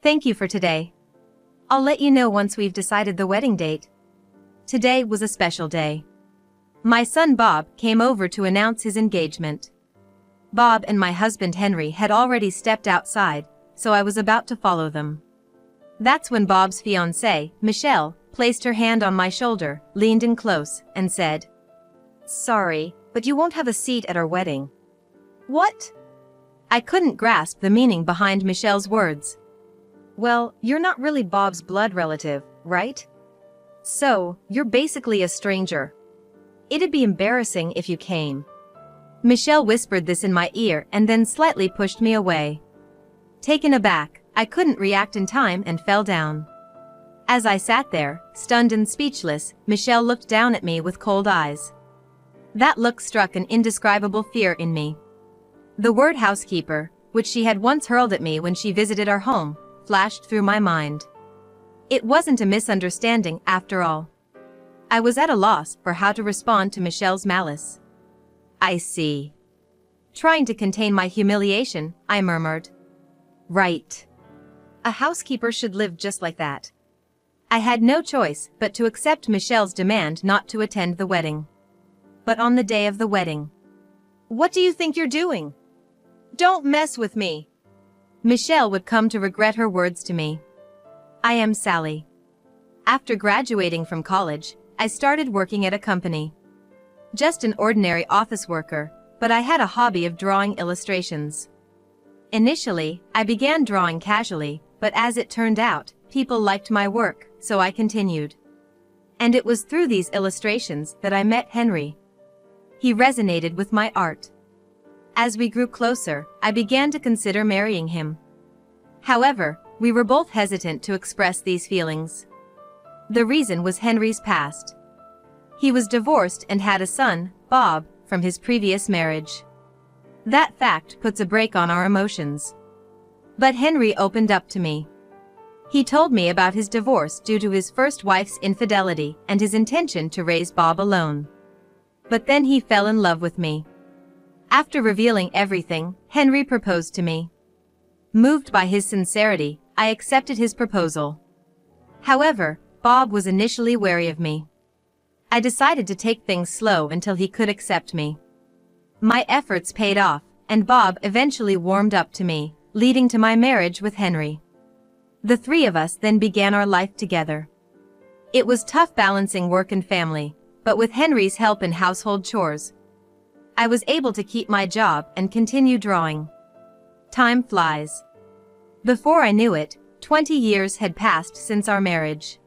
Thank you for today. I'll let you know once we've decided the wedding date. Today was a special day. My son Bob came over to announce his engagement. Bob and my husband Henry had already stepped outside, so I was about to follow them. That's when Bob's fiancée, Michelle, placed her hand on my shoulder, leaned in close, and said, "Sorry, but you won't have a seat at our wedding." What? I couldn't grasp the meaning behind Michelle's words. Well, you're not really Bob's blood relative, right? So, you're basically a stranger. It'd be embarrassing if you came. Michelle whispered this in my ear and then slightly pushed me away. Taken aback, I couldn't react in time and fell down. As I sat there, stunned and speechless, Michelle looked down at me with cold eyes. That look struck an indescribable fear in me. The word housekeeper, which she had once hurled at me when she visited our home, flashed through my mind. It wasn't a misunderstanding after all. I was at a loss for how to respond to Michelle's malice. I see. Trying to contain my humiliation, I murmured. Right. A housekeeper should live just like that. I had no choice but to accept Michelle's demand not to attend the wedding. But on the day of the wedding. What do you think you're doing? Don't mess with me. Michelle would come to regret her words to me. I am Sally. After graduating from college, I started working at a company. Just an ordinary office worker, but I had a hobby of drawing illustrations. Initially, I began drawing casually, but as it turned out, people liked my work, so I continued. And it was through these illustrations that I met Henry. He resonated with my art. As we grew closer, I began to consider marrying him. However, we were both hesitant to express these feelings. The reason was Henry's past. He was divorced and had a son, Bob, from his previous marriage. That fact puts a brake on our emotions. But Henry opened up to me. He told me about his divorce due to his first wife's infidelity and his intention to raise Bob alone. But then he fell in love with me. After revealing everything, Henry proposed to me. Moved by his sincerity, I accepted his proposal. However, Bob was initially wary of me. I decided to take things slow until he could accept me. My efforts paid off, and Bob eventually warmed up to me, leading to my marriage with Henry. The three of us then began our life together. It was tough balancing work and family, but with Henry's help in household chores, I was able to keep my job and continue drawing. Time flies. Before I knew it, 20 years had passed since our marriage.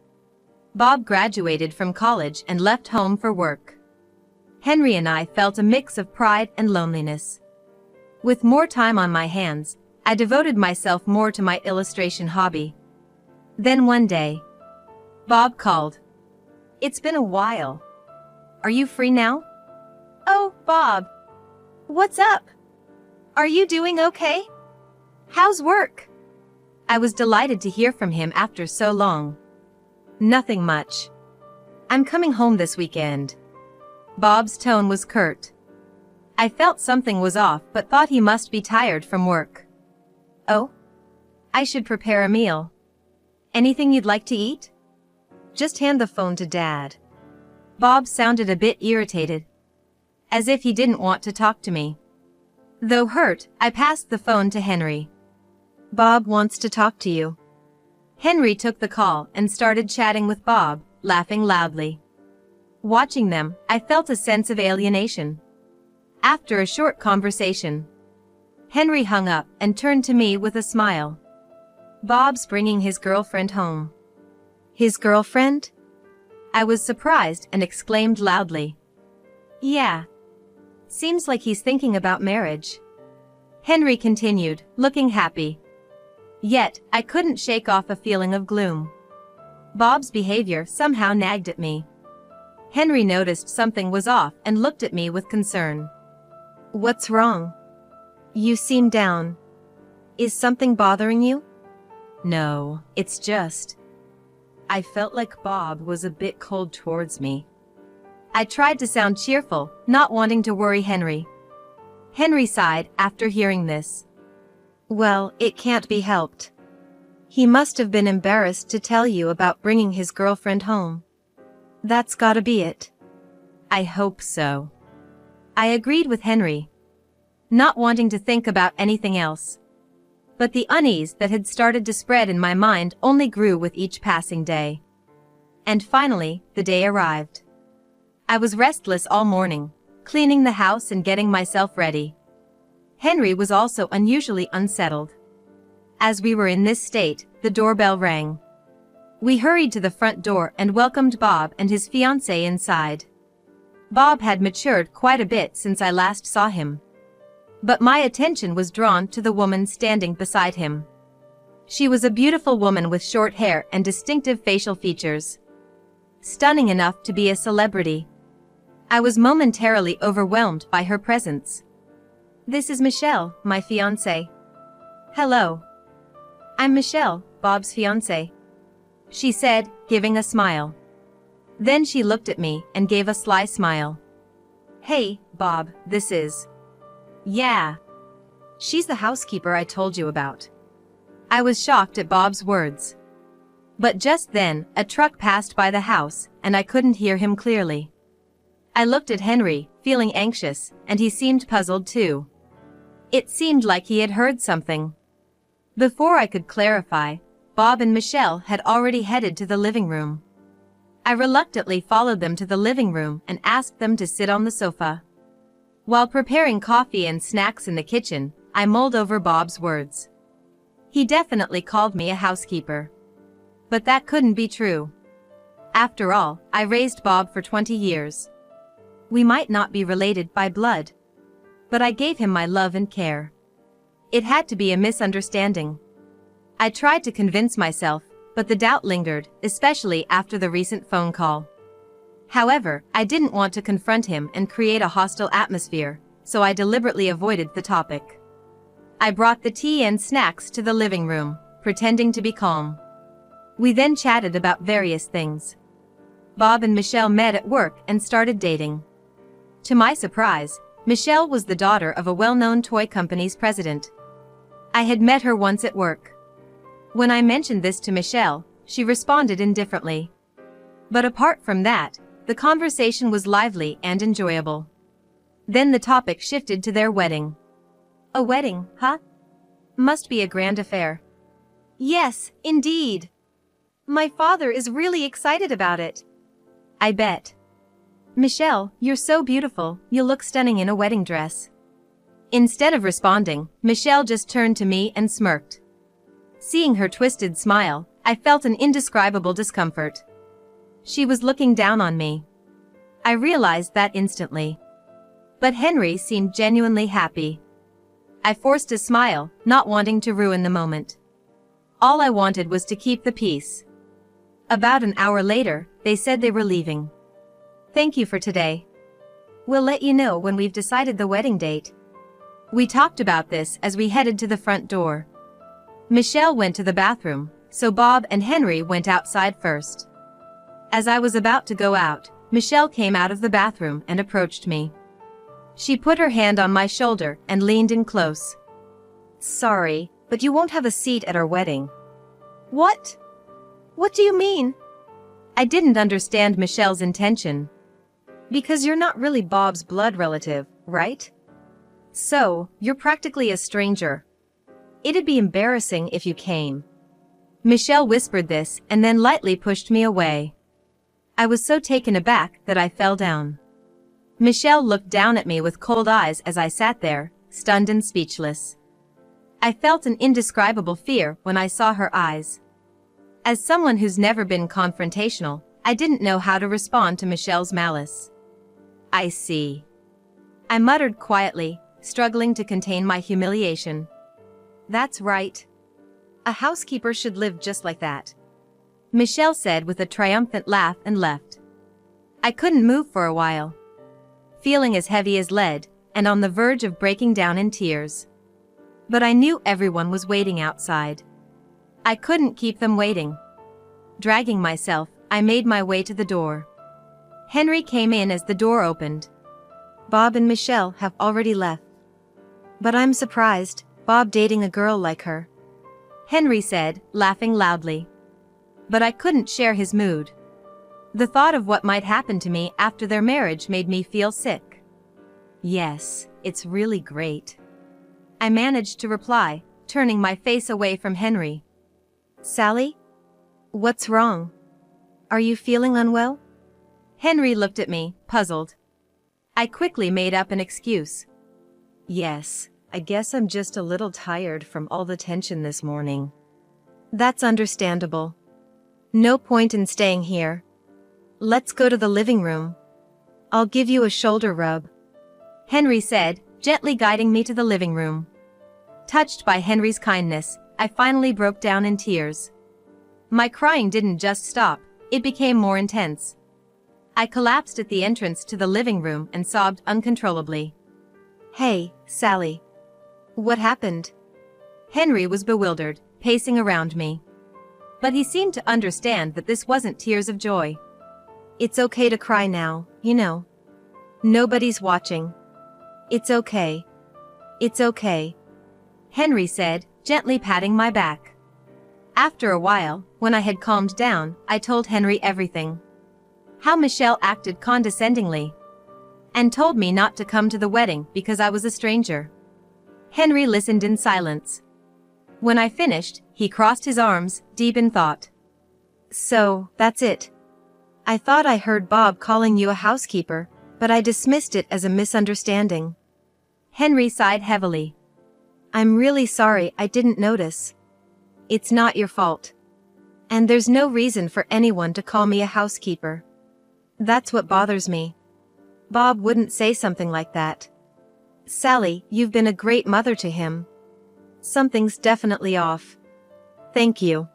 Bob graduated from college and left home for work. Henry and I felt a mix of pride and loneliness. With more time on my hands, I devoted myself more to my illustration hobby. Then one day, Bob called. "It's been a while. Are you free now?" "Oh, Bob. What's up? Are you doing okay? How's work?" I was delighted to hear from him after so long. "Nothing much. I'm coming home this weekend." Bob's tone was curt. I felt something was off but thought he must be tired from work. "Oh? I should prepare a meal. Anything you'd like to eat?" "Just hand the phone to Dad." Bob sounded a bit irritated, as if he didn't want to talk to me. Though hurt, I passed the phone to Henry. "Bob wants to talk to you." Henry took the call and started chatting with Bob, laughing loudly. Watching them, I felt a sense of alienation. After a short conversation, Henry hung up and turned to me with a smile. "Bob's bringing his girlfriend home." "His girlfriend?" I was surprised and exclaimed loudly. "Yeah. Seems like he's thinking about marriage." Henry continued, looking happy. Yet, I couldn't shake off a feeling of gloom. Bob's behavior somehow nagged at me. Henry noticed something was off and looked at me with concern. "What's wrong? You seem down. Is something bothering you?" "No, it's just, I felt like Bob was a bit cold towards me." I tried to sound cheerful, not wanting to worry Henry. Henry sighed after hearing this. "Well, it can't be helped. He must have been embarrassed to tell you about bringing his girlfriend home. That's gotta be it. I hope so. I agreed with Henry, not wanting to think about anything else. But the unease that had started to spread in my mind only grew with each passing day. And finally, the day arrived. I was restless all morning, cleaning the house and getting myself ready. Henry was also unusually unsettled. As we were in this state, the doorbell rang. We hurried to the front door and welcomed Bob and his fiancé inside. Bob had matured quite a bit since I last saw him. But my attention was drawn to the woman standing beside him. She was a beautiful woman with short hair and distinctive facial features. Stunning enough to be a celebrity. I was momentarily overwhelmed by her presence. This is Michelle, my fiancé. Hello. I'm Michelle, Bob's fiancé, she said, giving a smile. Then she looked at me and gave a sly smile. Hey, Bob, this is... Yeah. She's the housekeeper I told you about. I was shocked at Bob's words. But just then, a truck passed by the house, and I couldn't hear him clearly. I looked at Henry, feeling anxious, and he seemed puzzled too. It seemed like he had heard something. Before I could clarify, Bob and Michelle had already headed to the living room. I reluctantly followed them to the living room and asked them to sit on the sofa. While preparing coffee and snacks in the kitchen, I mulled over Bob's words. He definitely called me a housekeeper. But that couldn't be true. After all, I raised Bob for 20 years. We might not be related by blood. But I gave him my love and care. It had to be a misunderstanding. I tried to convince myself, but the doubt lingered, especially after the recent phone call. However, I didn't want to confront him and create a hostile atmosphere, so I deliberately avoided the topic. I brought the tea and snacks to the living room, pretending to be calm. We then chatted about various things. Bob and Michelle met at work and started dating. To my surprise, Michelle was the daughter of a well-known toy company's president. I had met her once at work. When I mentioned this to Michelle, she responded indifferently. But apart from that, the conversation was lively and enjoyable. Then the topic shifted to their wedding. A wedding, huh? Must be a grand affair. Yes, indeed. My father is really excited about it. I bet. Michelle, you're so beautiful, you look stunning in a wedding dress. Instead of responding, Michelle just turned to me and smirked. Seeing her twisted smile, I felt an indescribable discomfort. She was looking down on me. I realized that instantly. But Henry seemed genuinely happy. I forced a smile, not wanting to ruin the moment. All I wanted was to keep the peace. About an hour later, they said they were leaving. Thank you for today. We'll let you know when we've decided the wedding date. We talked about this as we headed to the front door. Michelle went to the bathroom, so Bob and Henry went outside first. As I was about to go out, Michelle came out of the bathroom and approached me. She put her hand on my shoulder and leaned in close. Sorry, but you won't have a seat at our wedding. What? What do you mean? I didn't understand Michelle's intention. Because you're not really Bob's blood relative, right? So, you're practically a stranger. It'd be embarrassing if you came. Michelle whispered this and then lightly pushed me away. I was so taken aback that I fell down. Michelle looked down at me with cold eyes as I sat there, stunned and speechless. I felt an indescribable fear when I saw her eyes. As someone who's never been confrontational, I didn't know how to respond to Michelle's malice. I see. I muttered quietly, struggling to contain my humiliation. That's right. A housekeeper should live just like that. Michelle said with a triumphant laugh and left. I couldn't move for a while, feeling as heavy as lead, and on the verge of breaking down in tears. But I knew everyone was waiting outside. I couldn't keep them waiting. Dragging myself, I made my way to the door. Henry came in as the door opened. Bob and Michelle have already left. But I'm surprised, Bob dating a girl like her. Henry said, laughing loudly. But I couldn't share his mood. The thought of what might happen to me after their marriage made me feel sick. Yes, it's really great. I managed to reply, turning my face away from Henry. Sally? What's wrong? Are you feeling unwell? Henry looked at me, puzzled. I quickly made up an excuse. Yes, I guess I'm just a little tired from all the tension this morning. That's understandable. No point in staying here. Let's go to the living room. I'll give you a shoulder rub, Henry said, gently guiding me to the living room. Touched by Henry's kindness, I finally broke down in tears. My crying didn't just stop, it became more intense. I collapsed at the entrance to the living room and sobbed uncontrollably. Hey, Sally. What happened? Henry was bewildered, pacing around me. But he seemed to understand that this wasn't tears of joy. It's okay to cry now, you know. Nobody's watching. It's okay. It's okay, Henry said, gently patting my back. After a while, when I had calmed down, I told Henry everything. How Michelle acted condescendingly. And told me not to come to the wedding because I was a stranger. Henry listened in silence. When I finished, he crossed his arms, deep in thought. So, that's it. I thought I heard Bob calling you a housekeeper, but I dismissed it as a misunderstanding. Henry sighed heavily. I'm really sorry I didn't notice. It's not your fault. And there's no reason for anyone to call me a housekeeper. That's what bothers me. Bob wouldn't say something like that. Sally, you've been a great mother to him. Something's definitely off. Thank you.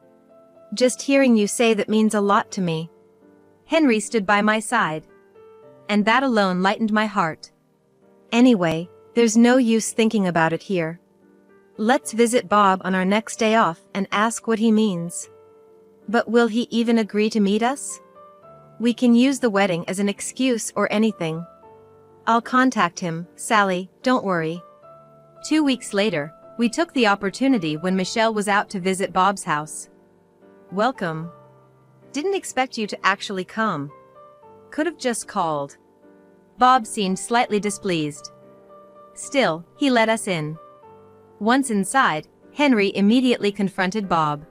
Just hearing you say that means a lot to me. Henry stood by my side. And that alone lightened my heart. Anyway, there's no use thinking about it here. Let's visit Bob on our next day off and ask what he means. But will he even agree to meet us? We can use the wedding as an excuse or anything. I'll contact him, Sally, don't worry. 2 weeks later, we took the opportunity when Michelle was out to visit Bob's house. Welcome. Didn't expect you to actually come. Could have just called. Bob seemed slightly displeased. Still, he let us in. Once inside, Henry immediately confronted Bob.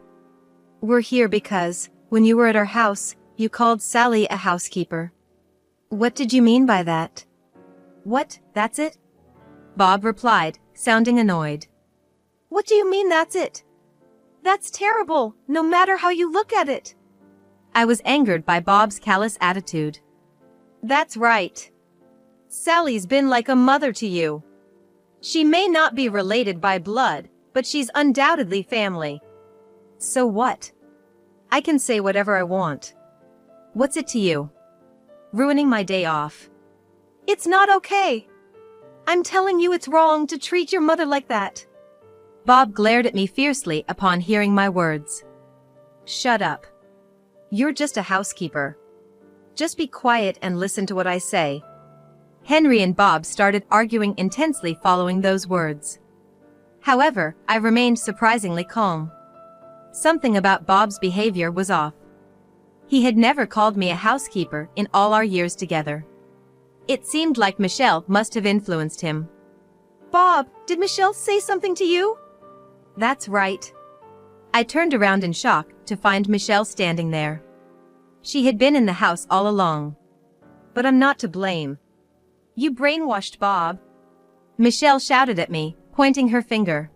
We're here because, when you were at our house, you called Sally a housekeeper. What did you mean by that? What, that's it? Bob replied, sounding annoyed. What do you mean that's it? That's terrible, no matter how you look at it. I was angered by Bob's callous attitude. That's right. Sally's been like a mother to you. She may not be related by blood, but she's undoubtedly family. So what? I can say whatever I want. What's it to you? Ruining my day off. It's not okay. I'm telling you it's wrong to treat your mother like that. Bob glared at me fiercely upon hearing my words. Shut up. You're just a housekeeper. Just be quiet and listen to what I say. Henry and Bob started arguing intensely following those words. However, I remained surprisingly calm. Something about Bob's behavior was off. He had never called me a housekeeper in all our years together. It seemed like Michelle must have influenced him. Bob, did Michelle say something to you? That's right. I turned around in shock to find Michelle standing there. She had been in the house all along. But I'm not to blame. You brainwashed Bob. Michelle shouted at me, pointing her finger.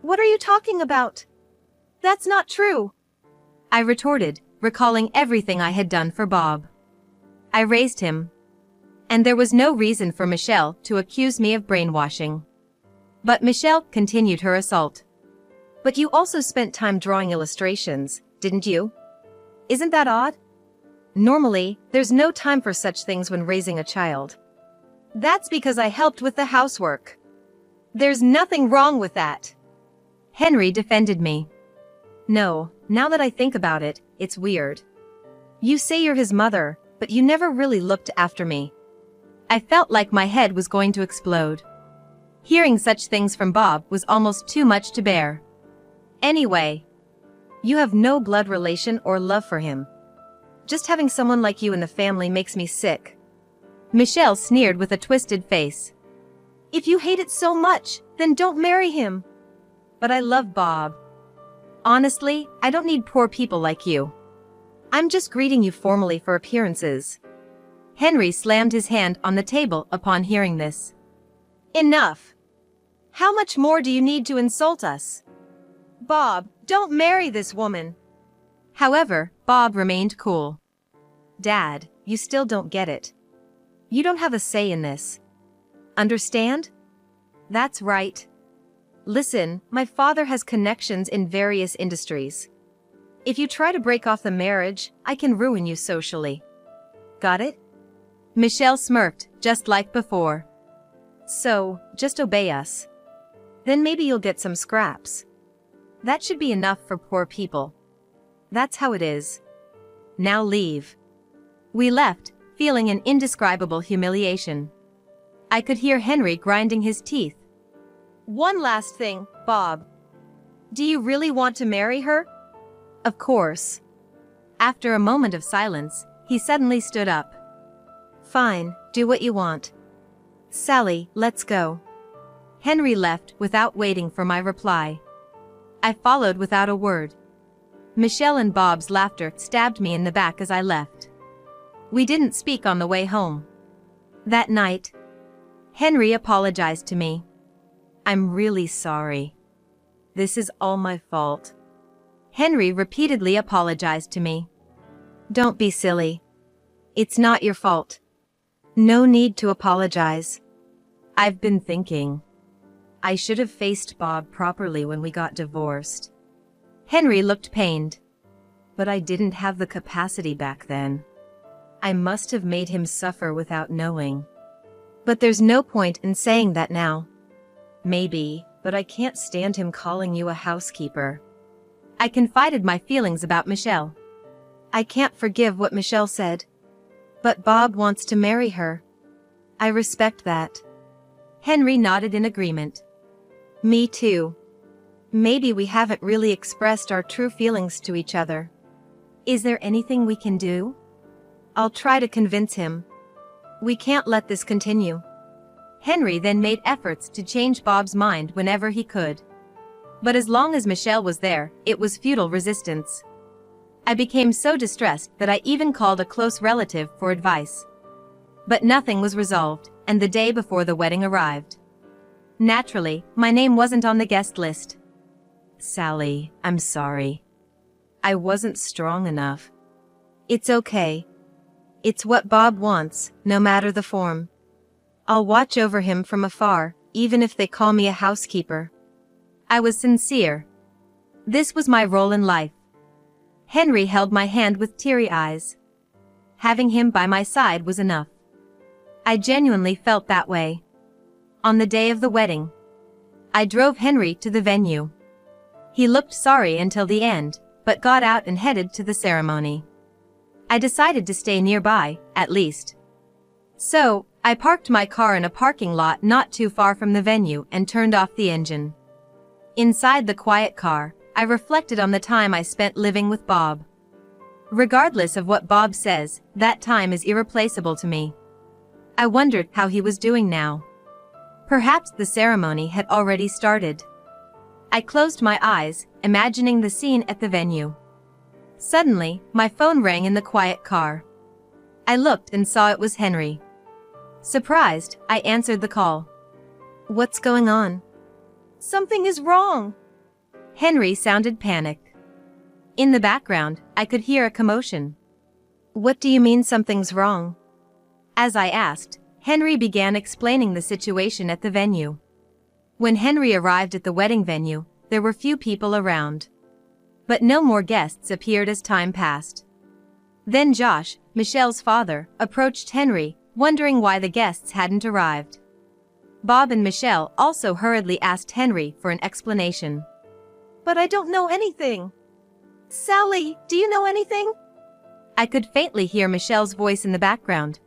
What are you talking about? That's not true. I retorted, recalling everything I had done for Bob. I raised him. And there was no reason for Michelle to accuse me of brainwashing. But Michelle continued her assault. But you also spent time drawing illustrations, didn't you? Isn't that odd? Normally, there's no time for such things when raising a child. That's because I helped with the housework. There's nothing wrong with that. Henry defended me. No, now that I think about it, it's weird. You say you're his mother, but you never really looked after me. I felt like my head was going to explode. Hearing such things from Bob was almost too much to bear. Anyway, you have no blood relation or love for him. Just having someone like you in the family makes me sick. Michelle sneered with a twisted face. If you hate it so much, then don't marry him. But I love Bob. Honestly, I don't need poor people like you. I'm just greeting you formally for appearances. Henry slammed his hand on the table upon hearing this. Enough! How much more do you need to insult us? Bob, don't marry this woman. However, Bob remained cool. Dad, you still don't get it. You don't have a say in this. Understand? That's right. Listen, my father has connections in various industries. If you try to break off the marriage, I can ruin you socially. Got it? Michelle smirked, just like before. So, just obey us. Then maybe you'll get some scraps. That should be enough for poor people. That's how it is. Now leave. We left, feeling an indescribable humiliation. I could hear Henry grinding his teeth. One last thing, Bob. Do you really want to marry her? Of course. After a moment of silence, he suddenly stood up. Fine, do what you want. Sally, let's go. Henry left without waiting for my reply. I followed without a word. Michelle and Bob's laughter stabbed me in the back as I left. We didn't speak on the way home. That night, Henry apologized to me. I'm really sorry. This is all my fault. Henry repeatedly apologized to me. Don't be silly. It's not your fault. No need to apologize. I've been thinking. I should have faced Bob properly when we got divorced. Henry looked pained. But I didn't have the capacity back then. I must have made him suffer without knowing. But there's no point in saying that now. Maybe, but I can't stand him calling you a housekeeper. I confided my feelings about Michelle. I can't forgive what Michelle said. But Bob wants to marry her. I respect that. Henry nodded in agreement. Me too. Maybe we haven't really expressed our true feelings to each other. Is there anything we can do? I'll try to convince him. We can't let this continue. Henry then made efforts to change Bob's mind whenever he could. But as long as Michelle was there, it was futile resistance. I became so distressed that I even called a close relative for advice. But nothing was resolved, and the day before the wedding arrived. Naturally, my name wasn't on the guest list. Sally, I'm sorry. I wasn't strong enough. It's okay. It's what Bob wants, no matter the form. I'll watch over him from afar, even if they call me a housekeeper. I was sincere. This was my role in life. Henry held my hand with teary eyes. Having him by my side was enough. I genuinely felt that way. On the day of the wedding, I drove Henry to the venue. He looked sorry until the end, but got out and headed to the ceremony. I decided to stay nearby, at least. So, I parked my car in a parking lot not too far from the venue and turned off the engine. Inside the quiet car, I reflected on the time I spent living with Bob. Regardless of what Bob says, that time is irreplaceable to me. I wondered how he was doing now. Perhaps the ceremony had already started. I closed my eyes, imagining the scene at the venue. Suddenly, my phone rang in the quiet car. I looked and saw it was Henry. Surprised, I answered the call. What's going on? Something is wrong. Henry sounded panicked. In the background, I could hear a commotion. What do you mean something's wrong? As I asked, Henry began explaining the situation at the venue. When Henry arrived at the wedding venue, there were few people around. But no more guests appeared as time passed. Then Josh, Michelle's father, approached Henry, wondering why the guests hadn't arrived. Bob and Michelle also hurriedly asked Henry for an explanation. But I don't know anything. Sally, do you know anything? I could faintly hear Michelle's voice in the background,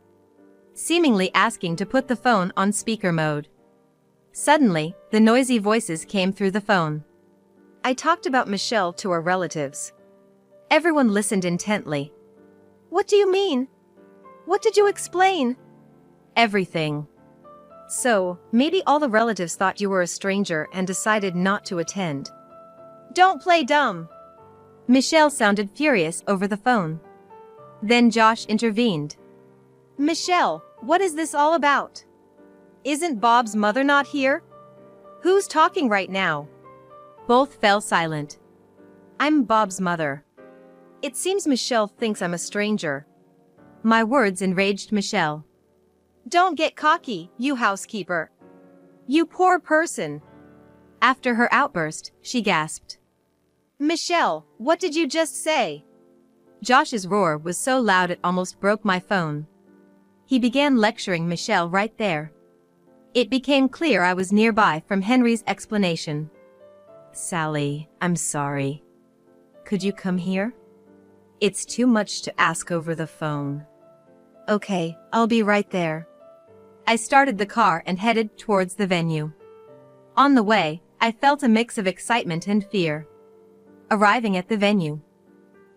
seemingly asking to put the phone on speaker mode. Suddenly, the noisy voices came through the phone. I talked about Michelle to our relatives. Everyone listened intently. What do you mean? What did you explain? Everything. So, maybe all the relatives thought you were a stranger and decided not to attend. Don't play dumb. Michelle sounded furious over the phone. Then Josh intervened. Michelle, what is this all about? Isn't Bob's mother not here? Who's talking right now? Both fell silent. I'm Bob's mother. It seems Michelle thinks I'm a stranger. My words enraged Michelle. Don't get cocky, you housekeeper. You poor person. After her outburst, she gasped. Michelle, what did you just say? Josh's roar was so loud it almost broke my phone. He began lecturing Michelle right there. It became clear I was nearby from Henry's explanation. Sally, I'm sorry. Could you come here? It's too much to ask over the phone. Okay, I'll be right there. I started the car and headed towards the venue. On the way, I felt a mix of excitement and fear. Arriving at the venue,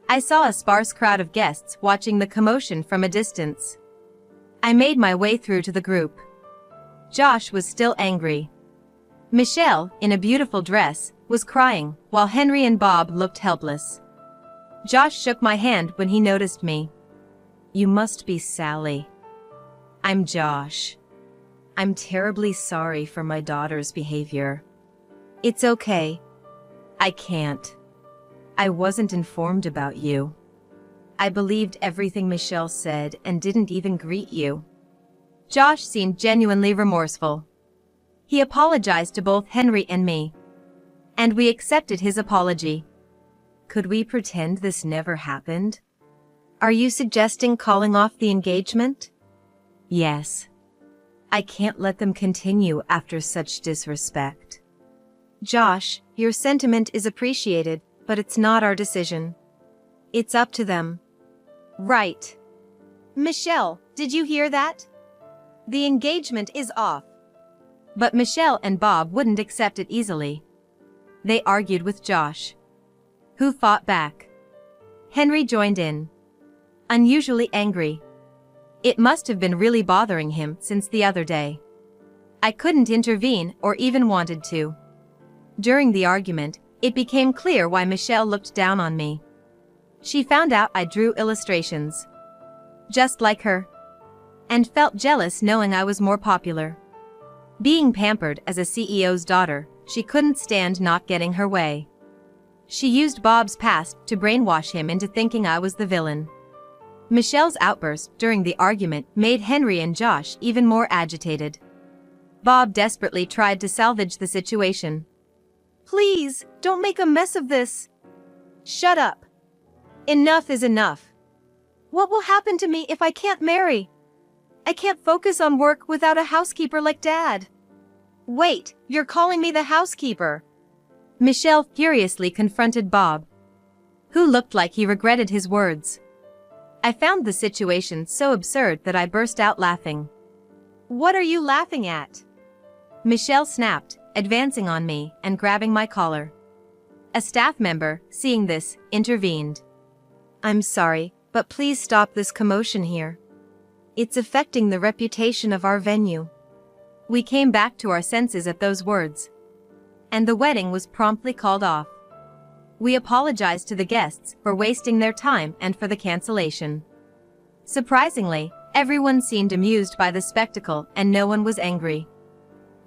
I saw a sparse crowd of guests watching the commotion from a distance. I made my way through to the group. Josh was still angry. Michelle, in a beautiful dress, was crying, while Henry and Bob looked helpless. Josh shook my hand when he noticed me. You must be Sally. I'm Josh. I'm terribly sorry for my daughter's behavior. It's okay. I can't. I wasn't informed about you. I believed everything Michelle said and didn't even greet you. Josh seemed genuinely remorseful. He apologized to both Henry and me. And we accepted his apology. Could we pretend this never happened? Are you suggesting calling off the engagement? Yes. I can't let them continue after such disrespect. Josh, your sentiment is appreciated, but it's not our decision. It's up to them. Right. Michelle, did you hear that? The engagement is off. But Michelle and Bob wouldn't accept it easily. They argued with Josh, who fought back. Henry joined in, unusually angry. It must have been really bothering him since the other day. I couldn't intervene or even wanted to. During the argument, it became clear why Michelle looked down on me. She found out I drew illustrations, just like her, and felt jealous knowing I was more popular. Being pampered as a CEO's daughter, she couldn't stand not getting her way. She used Bob's past to brainwash him into thinking I was the villain. Michelle's outburst during the argument made Henry and Josh even more agitated. Bob desperately tried to salvage the situation. Please, don't make a mess of this. Shut up. Enough is enough. What will happen to me if I can't marry? I can't focus on work without a housekeeper like Dad. Wait, you're calling me the housekeeper? Michelle furiously confronted Bob, who looked like he regretted his words. I found the situation so absurd that I burst out laughing. What are you laughing at? Michelle snapped, advancing on me and grabbing my collar. A staff member, seeing this, intervened. I'm sorry, but please stop this commotion here. It's affecting the reputation of our venue. We came back to our senses at those words, and the wedding was promptly called off. We apologized to the guests for wasting their time and for the cancellation. Surprisingly, everyone seemed amused by the spectacle and no one was angry.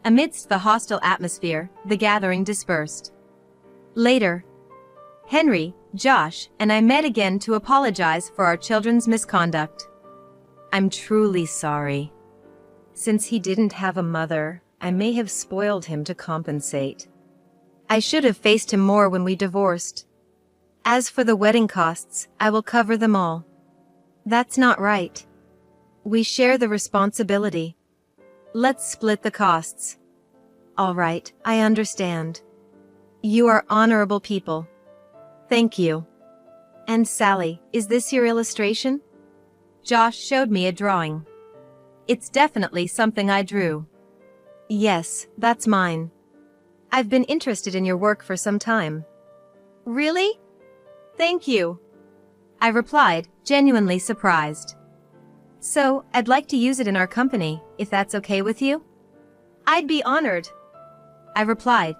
Amidst the hostile atmosphere, the gathering dispersed. Later, Henry, Josh, and I met again to apologize for our children's misconduct. I'm truly sorry. Since he didn't have a mother, I may have spoiled him to compensate. I should have faced him more when we divorced. As for the wedding costs, I will cover them all. That's not right. We share the responsibility. Let's split the costs. All right, I understand. You are honorable people. Thank you. And Sally, is this your illustration? Josh showed me a drawing. It's definitely something I drew. Yes, that's mine. I've been interested in your work for some time. Really? Thank you, I replied, genuinely surprised. So, I'd like to use it in our company, if that's okay with you? I'd be honored, I replied,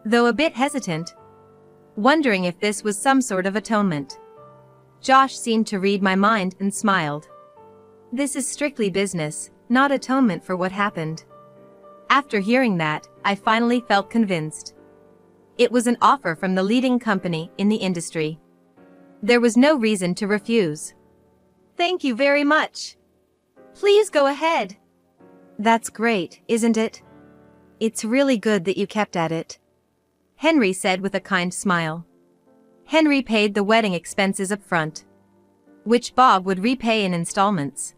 though a bit hesitant, wondering if this was some sort of atonement. Josh seemed to read my mind and smiled. This is strictly business, not atonement for what happened. After hearing that, I finally felt convinced. It was an offer from the leading company in the industry. There was no reason to refuse. Thank you very much. Please go ahead. That's great, isn't it? It's really good that you kept at it, Henry said with a kind smile. Henry paid the wedding expenses up front, which Bob would repay in installments.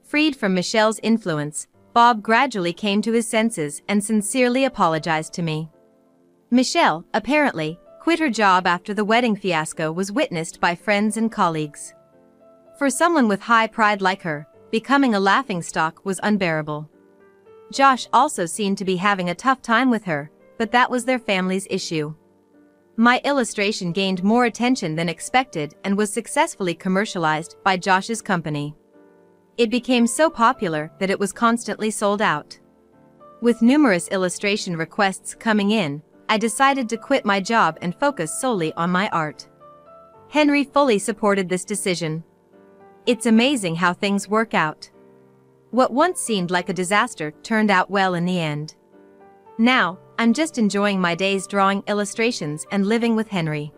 Freed from Michelle's influence, Bob gradually came to his senses and sincerely apologized to me. Michelle, apparently, quit her job after the wedding fiasco was witnessed by friends and colleagues. For someone with high pride like her, becoming a laughingstock was unbearable. Josh also seemed to be having a tough time with her, but that was their family's issue. My illustration gained more attention than expected and was successfully commercialized by Josh's company. It became so popular that it was constantly sold out. With numerous illustration requests coming in, I decided to quit my job and focus solely on my art. Henry fully supported this decision. It's amazing how things work out. What once seemed like a disaster turned out well in the end. Now, I'm just enjoying my days drawing illustrations and living with Henry.